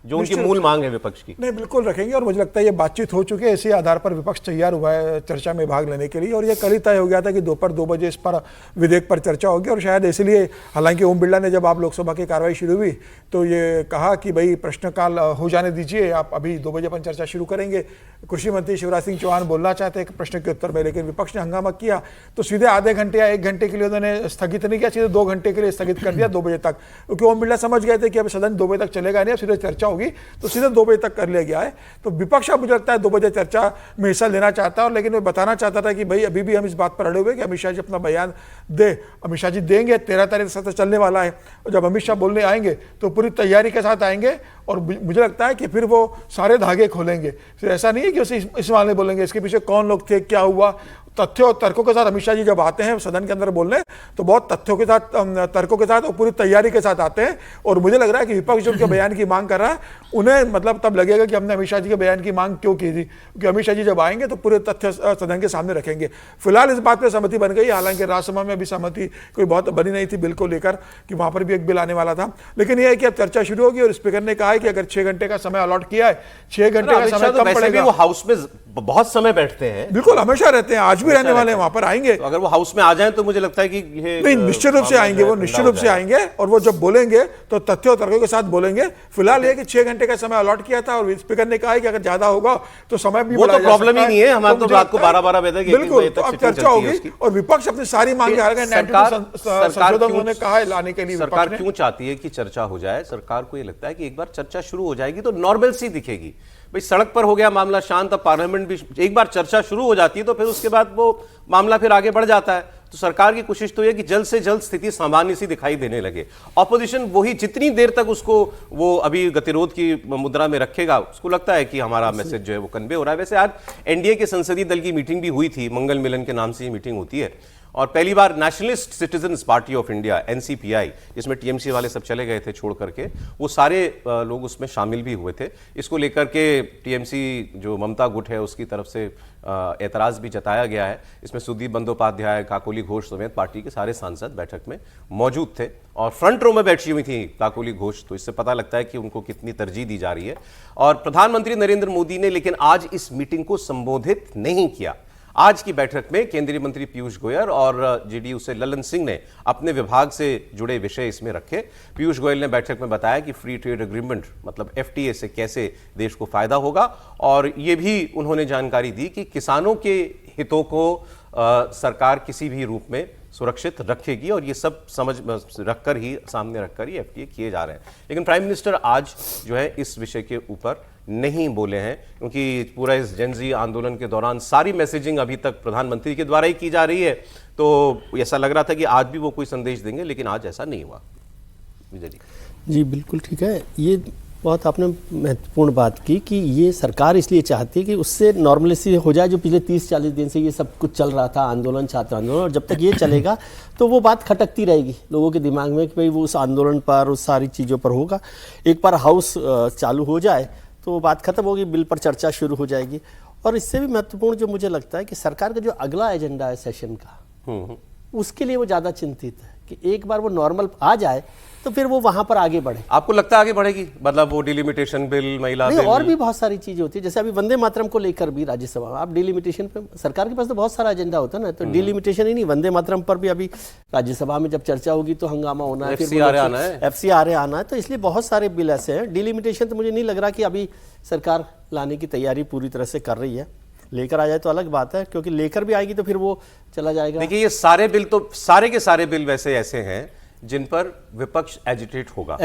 जो उनकी मूल मांग है विपक्ष की? नहीं, बिल्कुल रखेंगे और मुझे लगता है ये बातचीत हो चुकी है, इसी आधार पर विपक्ष तैयार हुआ है चर्चा में भाग लेने के लिए। और ये कल ही तय हो गया था कि दोपहर 2 बजे इस पर विधेयक पर चर्चा होगी। और शायद इसलिए, हालांकि ओम बिरला ने जब आप लोकसभा की कार्रवाई शुरू हुई तो ये कहा कि भाई प्रश्नकाल हो जाने दीजिए, आप अभी 2 बजे अपन चर्चा शुरू करेंगे। कृषि मंत्री शिवराज सिंह चौहान बोलना चाहते हैं प्रश्न के उत्तर में, लेकिन विपक्ष ने हंगामा किया तो सीधे आधे घंटे या 1 घंटे के लिए उन्होंने स्थगित नहीं किया, सीधे 2 घंटे के लिए स्थगित कर दिया 2 बजे तक, क्योंकि ओम बिरला समझ गए थे कि अब सदन 2 बजे तक चलेगा नहीं, अब सीधे चर्चा होगी, तो सीधे 2 बजे तक कर लिया गया है। तो विपक्ष अब मुझे लगता है 2 बजे चर्चा में हिस्सा लेना चाहता है, और लेकिन वो बताना चाहता था कि भाई अभी भी हम इस बात पर अड़े हुए कि अमित शाह जी अपना बयान दे। अमित शाह जी देंगे, 13 तारीख सत्र चलने वाला है, और जब अमित शाह बोलने आएंगे तो पूरी तैयारी के साथ आएंगे, और मुझे लगता है कि फिर वो सारे धागे खोलेंगे। फिर ऐसा नहीं है कि उसे इस मामले में बोलेंगे इसके पीछे कौन लोग थे, क्या हुआ। तथ्यों और तर्कों के साथ अमित शाह जी जब आते हैं सदन के अंदर बोलने, तो बहुत तथ्यों के साथ, तर्कों के साथ और पूरी तैयारी के साथ आते हैं। और मुझे लग रहा है कि विपक्ष जो उनके बयान की मांग कर रहा है, उन्हें मतलब तब लगेगा कि हमने अमित शाह जी के बयान की मांग क्यों की थी, क्योंकि अमित शाह जी जब आएंगे तो पूरे तथ्य सदन के सामने रखेंगे। फिलहाल इस बात पर सहमति बन गई, हालांकि राज्यसभा में अभी सहमति कोई बहुत बनी नहीं थी बिल को लेकर, कि वहां पर भी एक बिल आने वाला था। लेकिन यह है कि अब चर्चा शुरू होगी, और स्पीकर ने कहा है कि अगर 6 घंटे का समय अलॉट किया है, 6 घंटे का समय कम पड़ेगा। वो हाउस में बहुत समय बैठते हैं, बिल्कुल हमेशा रहते हैं, आज भी रहने वाले हैं, वहां पर आएंगे। तो अगर वो हाउस में आ जाए तो मुझे लगता है कि ये नहीं, निश्चित रूप से आएंगे, वो निश्चित रूप से आएंगे, और वो जब बोलेंगे तो तथ्यों और तर्कों के साथ बोलेंगे। फिलहाल ये कि 6 घंटे का समय अलॉट किया था, और स्पीकर ने कहा है कि अगर ज्यादा होगा तो समय भी वो तो प्रॉब्लम ही नहीं है, हमारे तो रात को 12-12 बजे तक, बिल्कुल तो अब चर्चा होगी, और विपक्ष अपनी सारी मांगे हार गए। संशोधन उन्होंने कहा है लाने के लिए। सरकार क्यों चाहती है कि चर्चा हो जाए? सरकार को ये लगता है कि एक बार चर्चा शुरू हो जाएगी तो नॉर्मल सी दिखेगी। भाई सड़क पर हो गया मामला शांत, अब पार्लियामेंट भी एक बार चर्चा शुरू हो जाती है तो फिर उसके बाद वो मामला फिर आगे बढ़ जाता है। तो सरकार की कोशिश तो यह कि जल्द से जल्द स्थिति सामान्य सी दिखाई देने लगे। ऑपोजिशन वही जितनी देर तक उसको वो अभी गतिरोध की मुद्रा में रखेगा, उसको लगता है कि हमारा मैसेज जो है वो कन्वे हो रहा है। वैसे आज एनडीए के संसदीय दल की मीटिंग भी हुई थी, मंगल मिलन के नाम से ये मीटिंग होती है, और पहली बार nationalist citizens party of India NCPI, जिसमें टीएमसी वाले सब चले गए थे छोड़ करके, वो सारे लोग उसमें शामिल भी हुए थे। इसको लेकर के टीएमसी जो ममता गुट है उसकी तरफ से एतराज भी जताया गया है। इसमें सुदीप बंदोपाध्याय, काकोली घोष समेत पार्टी के सारे सांसद बैठक में मौजूद थे, और फ्रंट रो में बैठी हुई थी काकोली घोष, तो इससे पता लगता है कि उनको कितनी तरजीह दी जा रही है। और प्रधानमंत्री नरेंद्र मोदी ने लेकिन आज इस मीटिंग को संबोधित नहीं किया। आज की बैठक में केंद्रीय मंत्री पीयूष गोयल और जेडीयू से ललन सिंह ने अपने विभाग से जुड़े विषय इसमें रखे। पीयूष गोयल ने बैठक में बताया कि फ्री ट्रेड एग्रीमेंट मतलब एफटीए से कैसे देश को फायदा होगा, और ये भी उन्होंने जानकारी दी कि किसानों के हितों को सरकार किसी भी रूप में सुरक्षित रखेगी, और ये सब समझ रखकर ही, सामने रखकर ही एफटीए किए जा रहे हैं। लेकिन प्राइम मिनिस्टर आज जो है इस विषय के ऊपर नहीं बोले हैं, क्योंकि पूरा इस जेनजी आंदोलन के दौरान सारी मैसेजिंग अभी तक प्रधानमंत्री के द्वारा ही की जा रही है, तो ऐसा लग रहा था कि आज भी वो कोई संदेश देंगे, लेकिन आज ऐसा नहीं हुआ। विजय जी बिल्कुल ठीक है, ये बहुत आपने महत्वपूर्ण बात की कि ये सरकार इसलिए चाहती है कि उससे नॉर्मलिटी हो जाए, जो पिछले 30-40 दिन से ये सब कुछ चल रहा था, आंदोलन, छात्र आंदोलन, और जब तक ये चलेगा तो वो बात खटकती रहेगी लोगों के दिमाग में कि भाई वो उस आंदोलन पर, उस सारी चीज़ों पर होगा। एक बार हाउस चालू हो जाए तो वो बात खत्म होगी, बिल पर चर्चा शुरू हो जाएगी। और इससे भी महत्वपूर्ण जो मुझे लगता है कि सरकार का जो अगला एजेंडा है सेशन का, उसके लिए वो ज़्यादा चिंतित है कि एक बार वो नॉर्मल आ जाए तो फिर वो वहां पर आगे बढ़े। आपको लगता है आगे बढ़ेगी? मतलब वो डिलिमिटेशन बिल, महिला बिल, और भी बहुत सारी चीजें होती है, जैसे अभी वंदे मातरम को लेकर भी राज्यसभा में आप डिलिमिटेशन पे, सरकार के पास तो बहुत सारा एजेंडा होता है ना, तो डिलिमिटेशन ही नहीं, वंदे मातरम पर भी अभी राज्यसभा में जब चर्चा होगी तो हंगामा होना है, एफसीआरए आना है, तो इसलिए बहुत सारे बिल ऐसे हैं। डिलिमिटेशन तो मुझे नहीं लग रहा कि अभी सरकार लाने की तैयारी पूरी तरह से कर रही है, लेकर आ जाए तो अलग बात है, क्योंकि लेकर भी आएगी तो फिर वो चला जाएगा। देखिए ये सारे बिल तो, सारे के सारे बिल वैसे ऐसे हैं जिन पर विपक्ष एजिटेट होगा,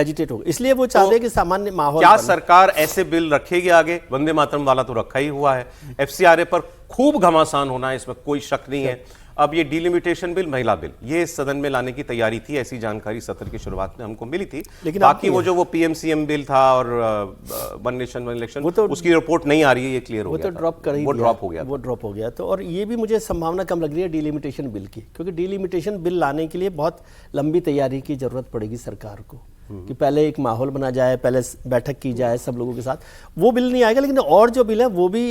इसलिए वो चाहते हैं कि सामान्य माहौल। क्या सरकार ऐसे बिल रखेगी आगे? वंदे मातरम वाला तो रखा ही हुआ है, एफसीआरए पर खूब घमासान होना है, इसमें कोई शक नहीं है। अब ये डिलिमिटेशन बिल, महिला बिल, ये सदन में लाने की तैयारी थी, ऐसी जानकारी सत्र की शुरुआत में हमको मिली थी। लेकिन बाकी वो जो वो पीएमसीएम बिल था और वन नेशन वन इलेक्शन, तो उसकी रिपोर्ट नहीं आ रही है, ये क्लियर हो गया, वो ड्रॉप हो गया। तो और ये भी मुझे संभावना कम लग रही है डिलिमिटेशन बिल की, क्योंकि डिलिमिटेशन बिल लाने के लिए बहुत लंबी तैयारी की जरूरत पड़ेगी सरकार को, कि पहले एक माहौल बना जाए, पहले बैठक की जाए सब लोगों के साथ, वो बिल नहीं आएगा। लेकिन और जो बिल है वो भी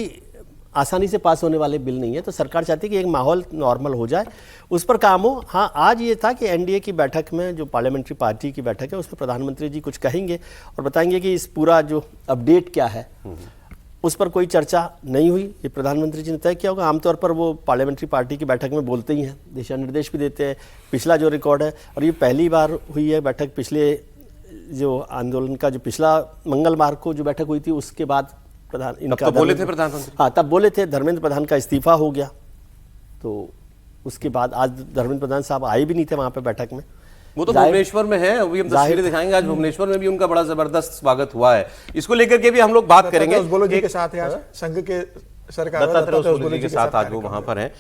आसानी से पास होने वाले बिल नहीं है। तो सरकार चाहती है कि एक माहौल नॉर्मल हो जाए, उस पर काम हो। हाँ, आज ये था कि एनडीए की बैठक में, जो पार्लियामेंट्री पार्टी की बैठक है, उसमें प्रधानमंत्री जी कुछ कहेंगे और बताएंगे कि इस पूरा जो अपडेट क्या है, उस पर कोई चर्चा नहीं हुई। ये प्रधानमंत्री जी ने तय किया होगा। आमतौर पर वो पार्लियामेंट्री पार्टी की बैठक में बोलते ही हैं, दिशा निर्देश भी देते हैं। पिछला जो रिकॉर्ड है, और ये पहली बार हुई है बैठक, पिछले जो आंदोलन का जो पिछला मंगलवार को जो बैठक हुई थी, उसके बाद इनका तो बोले थे प्रधानमंत्री। हाँ, तब बोले थे। धर्मेंद्र प्रधान का इस्तीफा हो गया, तो उसके बाद आज धर्मेंद्र प्रधान साहब आए भी नहीं थे वहां पे बैठक में। वो तो भुवनेश्वर में है, अभी हम तस्वीरें दिखाएंगे। आज भुवनेश्वर में भी उनका बड़ा जबरदस्त स्वागत हुआ है। इसको लेकर के भी हम लोग बात करेंगे। उज़्बेकिस्तान के साथ है, संघ के सरकार दत्तात्रेय उज़्बेकिस्तान के साथ आज वो वहां पर हैं।